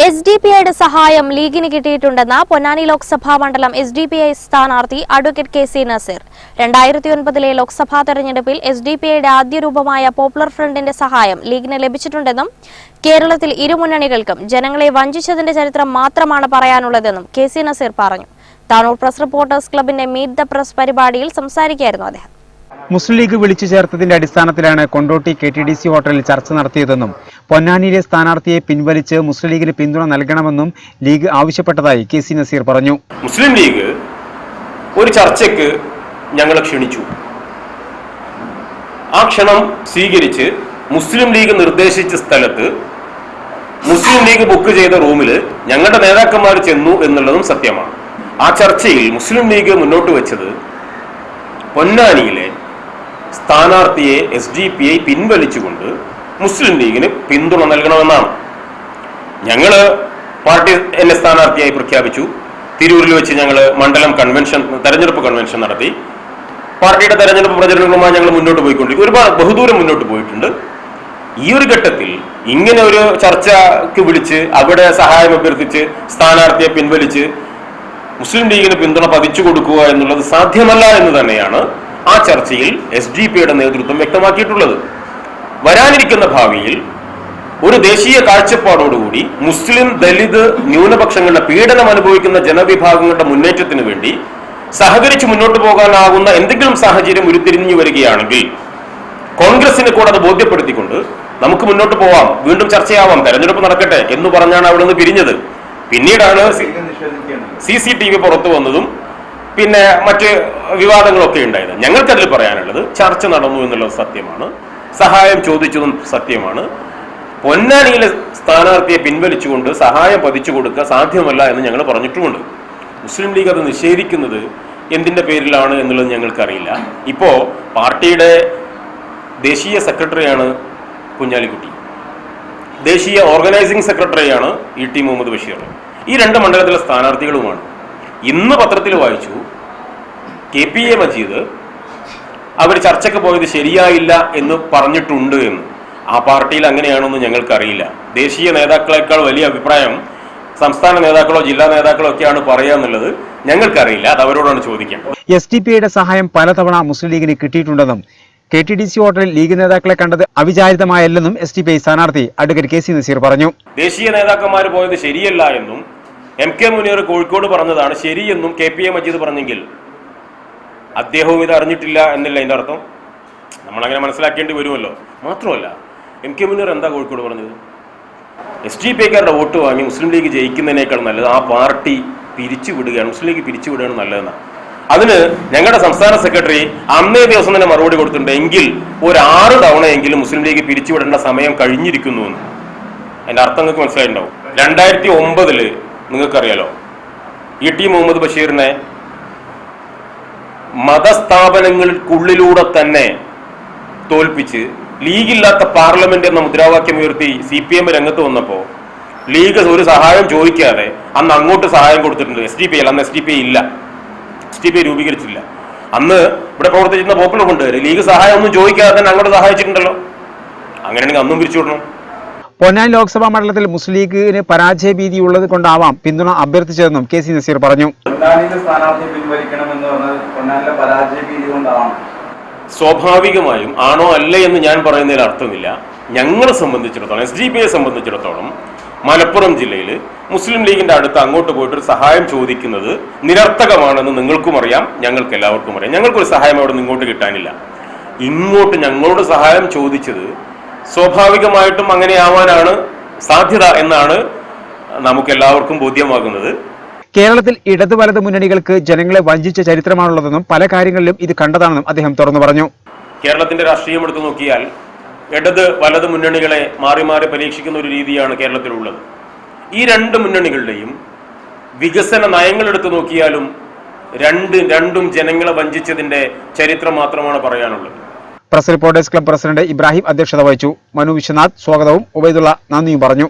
എസ്ഡിപിഐയുടെ സഹായം ലീഗിന് കിട്ടിയിട്ടുണ്ടെന്ന് പൊന്നാനി ലോക്സഭാ മണ്ഡലം എസ്ഡിപിഐ സ്ഥാനാർത്ഥി അഡ്വക്കേറ്റ് കെ.സി. നസീർ 2009 ലോക്സഭാ തെരഞ്ഞെടുപ്പിൽ എസ്ഡിപിഐയുടെ ആദ്യ രൂപമായ പോപ്പുലർ ഫ്രണ്ടിന്റെ സഹായം ലീഗിന് ലഭിച്ചിട്ടുണ്ടെന്നും കേരളത്തിൽ ഇരുമുന്നണികൾക്കും ജനങ്ങളെ വഞ്ചിച്ചതിന്റെ ചരിത്രം മാത്രമാണ് പറയാനുള്ളതെന്നും കെ.സി. നസീർ പറഞ്ഞു. താനൂർ പ്രസ് റിപ്പോർട്ടേഴ്സ് ക്ലബിന്റെ മീറ്റ് ദ പ്രസ് പരിപാടിയിൽ സംസാരിക്കുകയായിരുന്നു അദ്ദേഹം. മുസ്ലിം ലീഗ് വിളിച്ചു ചേർത്തതിന്റെ അടിസ്ഥാനത്തിലാണ് കൊണ്ടോട്ടി KTDC ഹോട്ടലിൽ ചർച്ച നടത്തിയതെന്നും പൊന്നാനിയിലെ സ്ഥാനാർത്ഥിയെ പിൻവലിച്ച് മുസ്ലിം ലീഗിന് പിന്തുണ നൽകണമെന്നും ലീഗ് ആവശ്യപ്പെട്ടതായി കെ.സി. നസീർ പറഞ്ഞു. മുസ്ലിം ലീഗ് ഒരു ചർച്ചയ്ക്ക് ഞങ്ങളെ ക്ഷണിച്ചു. ആ ക്ഷണം സ്വീകരിച്ച് മുസ്ലിം ലീഗ് നിർദ്ദേശിച്ച സ്ഥലത്ത് മുസ്ലിം ലീഗ് ബുക്ക് ചെയ്ത റൂമിൽ ഞങ്ങളുടെ നേതാക്കന്മാർ ചെന്നു എന്നുള്ളതും സത്യമാണ്. ആ ചർച്ചയിൽ മുസ്ലിം ലീഗ് മുന്നോട്ട് വെച്ചത് പൊന്നാനിയിലെ സ്ഥാനാർത്ഥിയെ SDPI പിൻവലിച്ചുകൊണ്ട് മുസ്ലിം ലീഗിന് പിന്തുണ നൽകണമെന്നാണ്. ഞങ്ങള് പാർട്ടി എന്നെ സ്ഥാനാർത്ഥിയായി പ്രഖ്യാപിച്ചു. തിരൂരിൽ വെച്ച് ഞങ്ങൾ മണ്ഡലം തെരഞ്ഞെടുപ്പ് കൺവെൻഷൻ നടത്തി. പാർട്ടിയുടെ തെരഞ്ഞെടുപ്പ് പ്രചരണങ്ങളുമായി ഞങ്ങൾ മുന്നോട്ട് പോയിക്കൊണ്ടിരിക്കും. ഒരുപാട് ബഹുദൂരം മുന്നോട്ട് പോയിട്ടുണ്ട്. ഈ ഒരു ഘട്ടത്തിൽ ഇങ്ങനെ ഒരു ചർച്ചയ്ക്ക് വിളിച്ച് അവിടെ സഹായം അഭ്യർത്ഥിച്ച് സ്ഥാനാർത്ഥിയെ പിൻവലിച്ച് മുസ്ലിം ലീഗിന് പിന്തുണ പതിച്ചു കൊടുക്കുക എന്നുള്ളത് സാധ്യമല്ല എന്ന് തന്നെയാണ് ആ ചർച്ചയിൽ SDPIയുടെ നേതൃത്വം വ്യക്തമാക്കിയിട്ടുള്ളത്. വരാനിരിക്കുന്ന ഭാവിയിൽ ഒരു ദേശീയ കാഴ്ചപ്പാടോടുകൂടി മുസ്ലിം, ദലിത്, ന്യൂനപക്ഷങ്ങളുടെ പീഡനം അനുഭവിക്കുന്ന ജനവിഭാഗങ്ങളുടെ മുന്നേറ്റത്തിന് വേണ്ടി സഹകരിച്ച് മുന്നോട്ട് പോകാനാകുന്ന എന്തെങ്കിലും സാഹചര്യം ഉരുത്തിരിഞ്ഞു വരികയാണെങ്കിൽ കോൺഗ്രസിനെ കൂടെ അത് ബോധ്യപ്പെടുത്തിക്കൊണ്ട് നമുക്ക് മുന്നോട്ട് പോവാം, വീണ്ടും ചർച്ചയാവാം, തെരഞ്ഞെടുപ്പ് നടക്കട്ടെ എന്ന് പറഞ്ഞാണ് അവിടെ നിന്ന് പിരിഞ്ഞത്. പിന്നീടാണ് CCTV പുറത്തു വന്നതും പിന്നെ മറ്റ് വിവാദങ്ങളൊക്കെ ഉണ്ടായത്. ഞങ്ങൾക്കതിൽ പറയാനുള്ളത് ചർച്ച നടന്നു എന്നുള്ളത് സത്യമാണ്, സഹായം ചോദിച്ചതും സത്യമാണ്. പൊന്നാനിയിലെ സ്ഥാനാർത്ഥിയെ പിൻവലിച്ചുകൊണ്ട് സഹായം പതിച്ചു കൊടുക്കുക സാധ്യമല്ല എന്ന് ഞങ്ങൾ പറഞ്ഞിട്ടുമുണ്ട്. മുസ്ലിം ലീഗ് അത് നിഷേധിക്കുന്നത് എന്തിന്റെ പേരിലാണ് എന്നുള്ളത് ഞങ്ങൾക്കറിയില്ല. ഇപ്പോ പാർട്ടിയുടെ ദേശീയ സെക്രട്ടറിയാണ് കുഞ്ഞാലിക്കുട്ടി, ദേശീയ ഓർഗനൈസിംഗ് സെക്രട്ടറിയാണ് ET മുഹമ്മദ് ബഷീർ. ഈ രണ്ട് മണ്ഡലത്തിലെ സ്ഥാനാർത്ഥികളുമാണ്. ഇന്ന് പത്രത്തിൽ വായിച്ചു KPA മജീദ് അവർ ചർച്ചയ്ക്ക് പോയത് ശരിയായില്ല എന്ന് പറഞ്ഞിട്ടുണ്ട് എന്ന്. ആ പാർട്ടിയിൽ അങ്ങനെയാണെന്ന് ഞങ്ങൾക്കറിയില്ല. ദേശീയ നേതാക്കളെക്കാൾ വലിയ അഭിപ്രായം സംസ്ഥാന നേതാക്കളോ ജില്ലാ നേതാക്കളോ ഒക്കെയാണ് പറയുക എന്നുള്ളത് ഞങ്ങൾക്കറിയില്ല. അത് അവരോടാണ് ചോദിക്കേണ്ടത്. SDPIയുടെ സഹായം പലതവണ മുസ്ലിം ലീഗിന് കിട്ടിയിട്ടുണ്ടെന്നും KTDC ഹോട്ടലിൽ ലീഗ് നേതാക്കളെ കണ്ടത് അവിചാരിതമായല്ലെന്നും SDPI സ്ഥാനാർത്ഥി അഡ്വക്കേറ്റ് കെ.സി. നസീർ പറഞ്ഞു. ദേശീയ നേതാക്കന്മാർ പോയത് ശരിയല്ല എന്നും MK മുനീർ കോഴിക്കോട് പറഞ്ഞതാണ് ശരിയെന്നും KPA മജീദ് പറഞ്ഞെങ്കിൽ അദ്ദേഹവും ഇത് അറിഞ്ഞിട്ടില്ല എന്നല്ല അതിൻ്റെ അർത്ഥം. നമ്മളങ്ങനെ മനസ്സിലാക്കേണ്ടി വരുമല്ലോ. മാത്രമല്ല MK മുനീർ എന്താ കോഴിക്കോട് പറഞ്ഞത്? SDPIക്കാരുടെ വോട്ട് വാങ്ങി മുസ്ലിം ലീഗ് ജയിക്കുന്നതിനേക്കാൾ നല്ലത് ആ പാർട്ടി പിരിച്ചുവിടുകയാണ്, മുസ്ലിം ലീഗ് പിരിച്ചുവിടുകയാണ് നല്ലതെന്നാണ്. അതിന് ഞങ്ങളുടെ സംസ്ഥാന സെക്രട്ടറി അന്നേ ദിവസം തന്നെ മറുപടി കൊടുത്തിട്ടുണ്ട്. എങ്കിൽ ഒരു 6 തവണയെങ്കിലും മുസ്ലിം ലീഗ് പിരിച്ചുവിടേണ്ട സമയം കഴിഞ്ഞിരിക്കുന്നു എന്ന്. അതിന്റെ അർത്ഥം നിങ്ങൾക്ക് മനസ്സിലായിട്ടുണ്ടാവും. 2009 നിങ്ങൾക്കറിയാലോ, ET മുഹമ്മദ് ബഷീറിനെ മതസ്ഥാപനങ്ങൾക്കുള്ളിലൂടെ തന്നെ തോൽപ്പിച്ച് ലീഗില്ലാത്ത പാർലമെന്റ് എന്ന മുദ്രാവാക്യം ഉയർത്തി CPM രംഗത്ത് വന്നപ്പോൾ ലീഗ് ഒരു സഹായം ചോദിക്കാതെ അന്ന് അങ്ങോട്ട് സഹായം കൊടുത്തിട്ടുണ്ട്. SDPI അന്ന് SDPI ഇല്ല, SDPI രൂപീകരിച്ചില്ല. അന്ന് ഇവിടെ പ്രവർത്തിച്ചിരുന്ന പോപ്പുലർ ഫ്രണ്ട് ലീഗ് സഹായം ഒന്നും ചോദിക്കാതെ തന്നെ അങ്ങോട്ട് സഹായിച്ചിട്ടുണ്ടല്ലോ. അങ്ങനെയാണെങ്കിൽ അന്നും പിരിച്ചുവിടണം. പൊന്നാനി ലോക്സഭാ മണ്ഡലത്തിൽ മുസ്ലിം ലീഗിന് പരാജയ ഭീതി ഉള്ളത് കൊണ്ടാവാം പിന്തുണ അഭ്യർത്ഥിച്ചതെന്നും കെ.സി. നസീർ പറഞ്ഞു. സ്വാഭാവികമായും ആണോ അല്ലേ എന്ന് ഞാൻ പറയുന്നതിൽ അർത്ഥമില്ല. ഞങ്ങളെ സംബന്ധിച്ചിടത്തോളം, SDPIയെ സംബന്ധിച്ചിടത്തോളം മലപ്പുറം ജില്ലയിൽ മുസ്ലിം ലീഗിന്റെ അടുത്ത് അങ്ങോട്ട് പോയിട്ടൊരു സഹായം ചോദിക്കുന്നത് നിരർത്ഥകമാണെന്ന് നിങ്ങൾക്കും അറിയാം, ഞങ്ങൾക്ക് എല്ലാവർക്കും അറിയാം. ഞങ്ങൾക്കൊരു സഹായം അവിടെ നിന്ന് ഇങ്ങോട്ട് കിട്ടാനില്ല. ഇങ്ങോട്ട് ഞങ്ങളോട് സഹായം ചോദിച്ചത് സ്വാഭാവികമായിട്ടും അങ്ങനെയാവാനാണ് സാധ്യത എന്നാണ് നമുക്കെല്ലാവർക്കും ബോധ്യമാകുന്നത്. കേരളത്തിൽ ഇടതു വലത് മുന്നണികൾക്ക് ജനങ്ങളെ വഞ്ചിച്ച ചരിത്രമാണുള്ളതെന്നും പല കാര്യങ്ങളിലും ഇത് കണ്ടതാണെന്നും അദ്ദേഹം തുറന്നു പറഞ്ഞു. കേരളത്തിന്റെ രാഷ്ട്രീയം എടുത്തു നോക്കിയാൽ ഇടത് വലത് മുന്നണികളെ മാറി മാറി പരീക്ഷിക്കുന്ന ഒരു രീതിയാണ് കേരളത്തിലുള്ളത്. ഈ രണ്ട് മുന്നണികളുടെയും വികസന നയങ്ങൾ എടുത്തു നോക്കിയാലും രണ്ടും ജനങ്ങളെ വഞ്ചിച്ചതിന്റെ ചരിത്രം മാത്രമാണ് പറയാനുള്ളത്. Press reporters club president Ibrahim അധ്യക്ഷത വഹിച്ചു. മനു വിശ്വനാഥ് സ്വാഗതവും ഉബൈദുള്ള നന്ദിയും പറഞ്ഞു.